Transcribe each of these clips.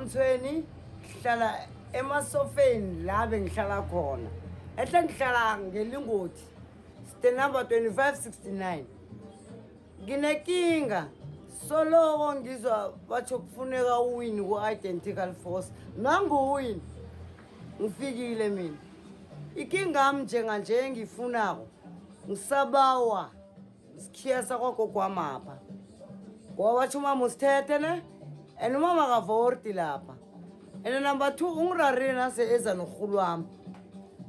kwaMthweni ngihlala emasofeni la bengihlala khona ehle ngihlala ngelingoti stand number 2569 nginenkinga soloko ngizwa bathi kufuneka uwini ku-identical force nanguwini ngifikile mina inkinga yami njenganje ngifunako ngisabawa isikhiya sakwagokwamapha ngoba batsho umama usithethe ne and umama akavorti lapha and number 2 ungirarile nase eza norhulu wami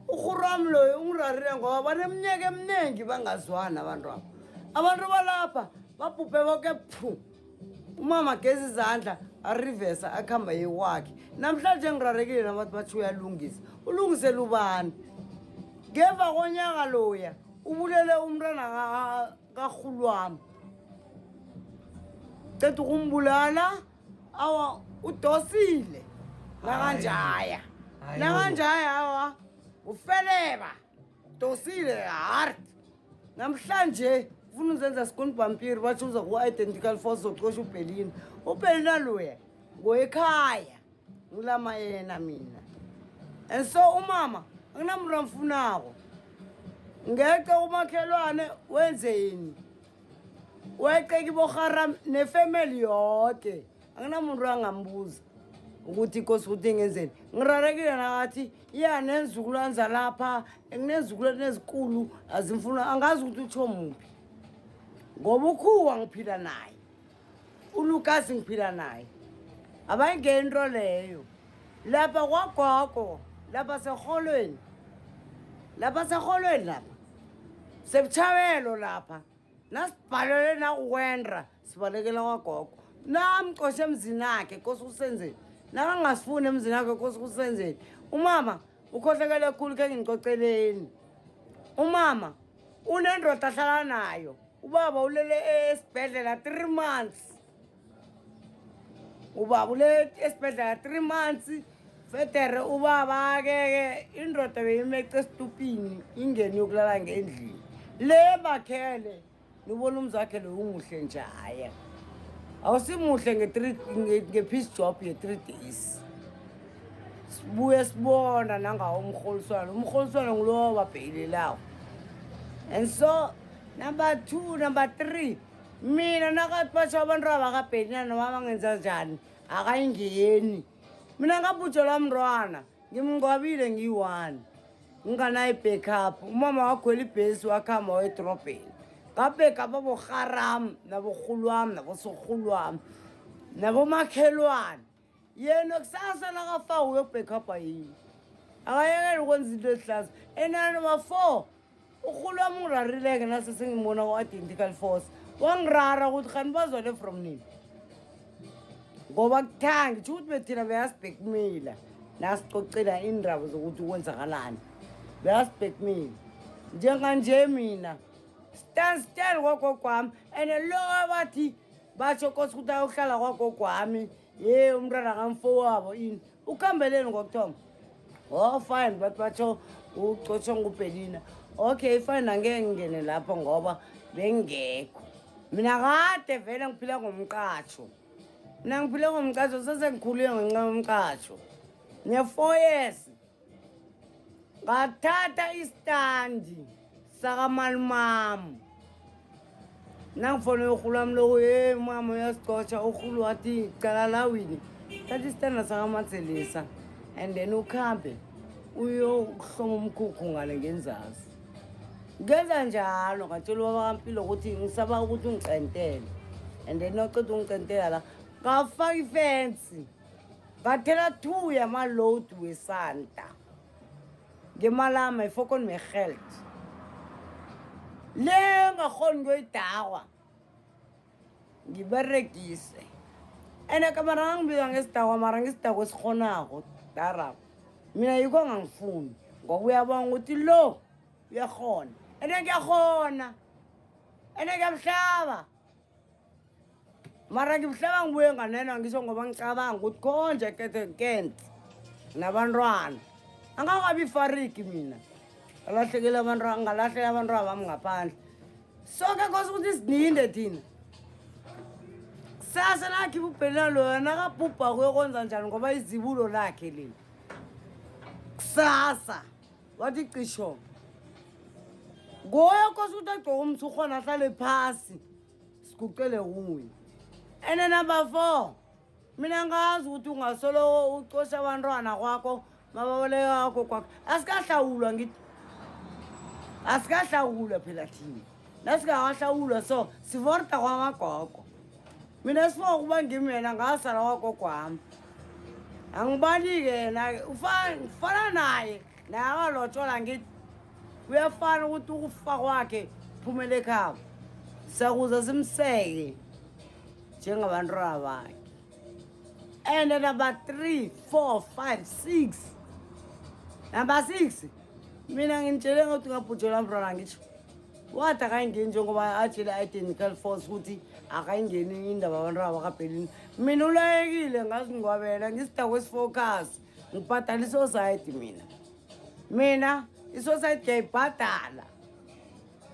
urhulu wami loyo ungirarile ngoba baneminyaka eminingi bangazwani abantu balapha babhubhe boke phu umama gezi izandla arivesa akuhamba yekwakhe namhlanje ngirarekile nabathi bathi uyalungisa ulungisela ubani ngeva konyaka loya ubulele umntwana karhulu wami ceda ukumbulala awa udosile nakanjaya awa ufeleba dosile hard namhlanje ufuna uzenza sikunibhampiri bathi uza ku-identical force ocosha ubhelina loya ngoyekhaya ngilama yena mina and so umama anginamuntu amfunako ngeke umakhelwane wenzeni weqeka iboharam nefamily yonke anginamuntu angambuza ukuthi inkosi ukuthi ngenzeni ngirarekile nakathi iya nenzukulwane zalapha nginezizukulwane ezikulu azimfuna angazi ukuthi utsho muphi ngoba ukhuwa ngiphila naye uLucas ngiphila naye abayingeni into leyo lapha kwagogo lapha seholweni lapha sebuthabelo lapha nasibhalele nakuwendra sibalekela kwagogo namqoshe emzini akhe nkosi usenzeni nakangasifuni emzini akhe nkosi usenzeni umama ukhohlekele ekhulu ke ngingicoceleni umama unendoda ahlala nayo ubaba ulele esibhedlela 3 months ubaba ulele esibhedlela 3 months fetere ubaba ke indoda beyimece estupini ingeni yokulala ngendlini le bakhele nibona umzakhe lo umuhle njaya awusimuhle nge-peace job ye-3 days sibuye sibona nangawo umrholiswana ngulowo babhekilelawo and so number 2 number 3 mina nakathi batsho abantu abakabhelina noma bangenza njani akayingeni mina ngabhutsho lamntwana ngimngcwabile ngiyi-1 nginganayo i-backup umama wakhwela ibhesi wakuhamba wedrobheni ngabhekapha aboharam naborhulu wami nabosorhulu wami nabomakhelwane yena kusasa nakafaka uyobhekapha yini akayekele ukwenza into ezihlaza enani number 4 urhulu wami ungirarileke nase sengibona ku-identical force wangirara ukuthi khani bazwale from nini ngoba kuthangi tsho ukuthi bethina beyasibhekmila nasicocela iindaba zokuthi ukwenzakalani beyasibhekmila njenganje mina stand still kwagokwami and lo bathi batsho kosi ukuthi ayohlala kwagokwami ye umntwana kamfo wabo ini ukuhambeleni ngokuthoma fine bathi batsho ucotsho ngubhelina okay fine angeke ngingene lapho ngoba bengekho mina kade vele ngiphila ngomqatsho sesengikhulile ngenxa yomqatsho ne-4 years ngathatha istandi sakamalumam nangifone urhulu wami loku mama uyasicotsha urhulu wathi cala lawini thatha istanda sakamatselisa and then ukhambe uyokuhloma umkhukhu ngale ngenzazi ngenza njalo ngatshela ubaba kampilo ukuthi ngisaba ukuthi ungicentele and then noceda ungicentela la ngafaka ifensi ngathela 2 yamaload wesanta ngemalama ifokoni mehelt le ngakhoni ngoyidakwa ngiberegise ene kamara ngibiza ngesidakwa mara ngesidakwa esikhonako darabo mina yiko ngangifuni ngoba uyabona ukuthi lo uyakhona ene ngiyakhona ene ngiyamhlaba mara ngimhlaba ngibuye nganena ngisho ngoba ngicabanga ukuthi konje kente nabantwana angakabi fariki mina ngalahlekela abantu abami ngaphandle soke kose ukuthi sininde thina Kusasa lakhe ubhena loya nakabhubha kuyokwenza njani ngoba izibulo lakhe leli. Kusasa wathi cisho. Ngoya kosi ukuthi agcoke umthurhwana ahlale phasi. Sigucele kuye. And number 4. Mina ngazi ukuthi ungasolo ucosha abantwana kwakho mababoleka yakho kwakho. Asikahlawulwa ngithi. Asikahlawulwa phela thina. Nasikahlawulwa so sivorta kwamagogo. Mina sifo kuba ngimena ngasala wagogo wami. Angibani ke na ufana naye nakalotshola ngithi uyafana ukuthi ukufa kwakhe phumele ekhaya. Sakuza simseke njengabantu abakhe. And number 3, 4, 5, 6. Number 6. Mina ngintshele ukuthi ngabhujela mfana ngisho. Wathi akayingeni njengoba atshela identical force ukuthi akayingeni indaba abantu abakabhelini. Mina ulayekile ngazingwabela ngisidakwe esifocus. Ngibhadala isociety mina. Mina isociety ngiyibhadala.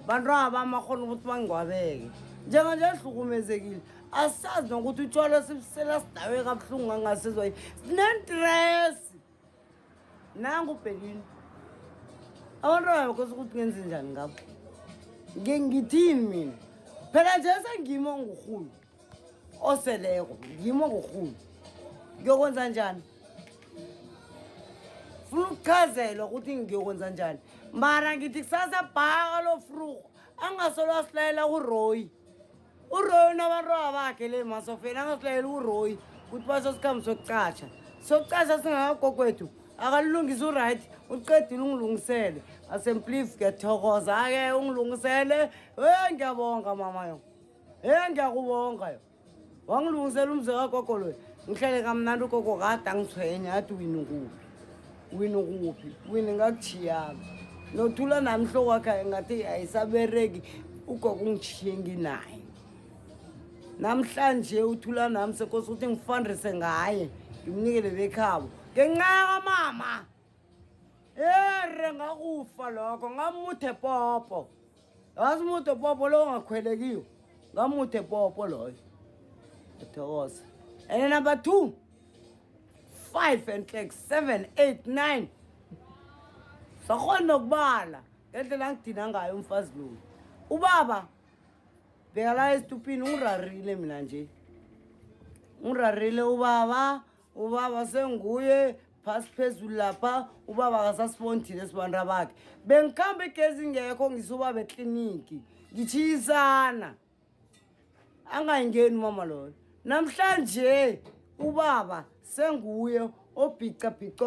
Abantu abamakhona ukuthi bangingwabeke. Njenganje ehlukumezekile. Asazi nokuthi utshwala sibisela sidawe kabuhlungu ngangasizwa. Sinenstress. Nangu ubhelini. Abantu abakhosi ukuthi ngenze njani ngabo. Ngithini mina? Phela nje sengimo nguhulu. Oseleko, ngimo nguhulu. Ngiyokwenza njani? Funa ukuchazela ukuthi ngiyokwenza njani. Mara ngithi kusasa bhaka lo frugo. Angasolo asilayela uRoy. uRoy nabantu abakhe le masofeni angasilayela uRoy ukuthi basosikhambi sokucatsha. Sokucatsha singakagokwethu. Akalungisa uright, uqedile ungilungisele. Asemplief ngiyathokoza ke ungilungisele. Ngiyabonga mama yo. Ngiyakubonga yo. Wangilungisela umze kagogo lo. Ngihlele kamnandi ugogo kade angithwenya athi wini kuphi. Wini kuphi? Wini ngakuchiyana. Nothula namhlo wakhe ngathi ayisabereki ugogo ungichiye nginaye. Namhlanje uthula nami sekosi ukuthi ngifundise ngaye. Ngimnikele bekhabo. Ngenxa mama. Ngakufa lokho ngamuthe popo. Yasimuthe popo lo ngakhwelekiyo. Ngamuthe popo loyo. Ethokoza. And number 2. 5 and 6, 7, 8, 9. Sakhona ukubala. Ngendlela ngidina ngayo umfazi lo. Ubaba bheka la estupini ungirarile mina nje. Ungirarile ubaba. Ubaba senguye phasi phezulu lapha ubaba akasasibondile sibantu bakhe. Bengikhamba igezi ngekho ngisubaba ekliniki. Ngichisana. Angayingeni mama lo. Namhlanje ubaba senguye obhica bhica